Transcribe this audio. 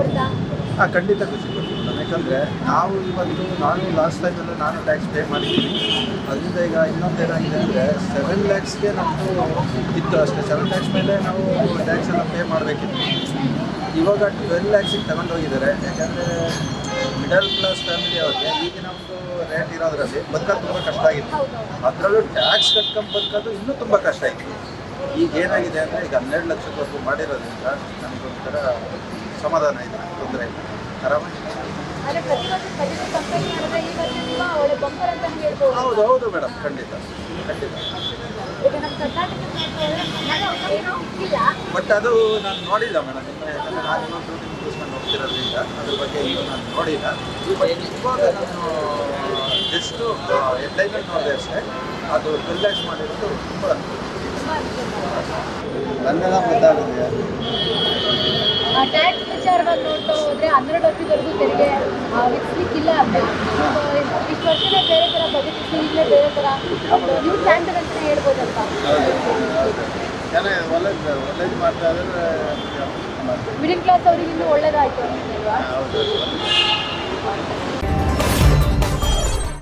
ಕೊಡ್ತಾ? ಖಂಡಿತ ಖುಷಿ ಕೊಡ್ತೀನಿ. ಯಾಕಂದರೆ ನಾನು ಲಾಸ್ಟ್ ಟೈಮಲ್ಲೂ ನಾನು ಟ್ಯಾಕ್ಸ್ ಪೇ ಮಾಡಿದ್ದೀನಿ. ಅದರಿಂದ ಈಗ ಇನ್ನೊಂದೇನಾಗಿದೆ ಅಂದರೆ 7 lakhsಗೆ ನಮ್ಮದು ಇತ್ತು ಅಷ್ಟೇ. 7 lakhs ಮೇಲೆ ನಾವು ಟ್ಯಾಕ್ಸ್ ಎಲ್ಲ ಪೇ ಮಾಡಬೇಕಿತ್ತು. ಇವಾಗ 12 lakhsಗೆ ತಗೊಂಡೋಗಿದ್ದಾರೆ. ಯಾಕಂದರೆ ಮಿಡಲ್ ಕ್ಲಾಸ್ ಫ್ಯಾಮಿಲಿ ಅವ್ರಿಗೆ ಈಗಿನ ಒಂದು ರೇಟ್ ಇರೋದ್ರಲ್ಲಿ ಬದುಕೋದು ತುಂಬ ಕಷ್ಟ ಆಗಿತ್ತು. ಅದರಲ್ಲೂ ಟ್ಯಾಕ್ಸ್ ಕಟ್ಕೊಂಡು ಬದುಕೋದು ಇನ್ನೂ ತುಂಬ ಕಷ್ಟ ಆಯಿತು. ಈಗ ಏನಾಗಿದೆ ಅಂದರೆ ಈಗ 12 ಲಕ್ಷದವರೆಗೂ ಮಾಡಿರೋದ್ರಿಂದ ನನಗೊಂಥರ ಸಮಾಧಾನ ಇದೆ, ತೊಂದರೆ ಇಲ್ಲ, ಆರಾಮಾಗಿ. ಹೌದು ಮೇಡಮ್, ಖಂಡಿತ. ಬಟ್ ಅದು ನಾನು ನೋಡಿಲ್ಲ ಮೇಡಮ್, ಯಾಕಂದರೆ ನಾನು ಇನ್ನೊಂದು ಮುಗಿಸ್ಕೊಂಡು ಹೋಗ್ತಿರೋದ್ರಿಂದ ಅದ್ರ ಬಗ್ಗೆ ಇನ್ನೂ ನಾನು ನೋಡಿಲ್ಲ. ಇವಾಗ ನಾನು ಜಸ್ಟು ಹೆಡ್ಲೈನಲ್ಲಿ ನೋಡಿದೆ ಅಷ್ಟೇ. ಅದು 12 lakhs ಮಾಡಿರೋದು ತುಂಬ ನನ್ನೆಲ್ಲ ಗೊತ್ತಾಗಿದೆ. ಟ್ಯಾಕ್ಸ್ ವಿಚಾರವಾಗಿ ನೋಡ್ತಾ ಹೋದ್ರೆ 12 ವರ್ಷದವರೆಗೂ ತೆರಿಗೆ ವಿಧಿಸ್ಲಿಕ್ಕಿಲ್ಲ ಅಂತ ಇಷ್ಟು ವರ್ಷನೇ ಬೇರೆ ಥರ ಬದುಕಿಸಿ ಈಗಲೇ ಬೇರೆ ಥರ ನ್ಯೂ ಸ್ಟ್ಯಾಂಡರ್ಡ್ ಅಂತ ಹೇಳ್ಬೋದಲ್ವ? ಒಳ್ಳೇದು ಮಾಡ್ತಾ ಇದ್ರೆ ಮಿಡಿಲ್ ಕ್ಲಾಸ್ ಅವರಿಗೆ ಇನ್ನೂ ಒಳ್ಳೇದಾಯ್ತು ಅಲ್ವಾ? ಹೌದು.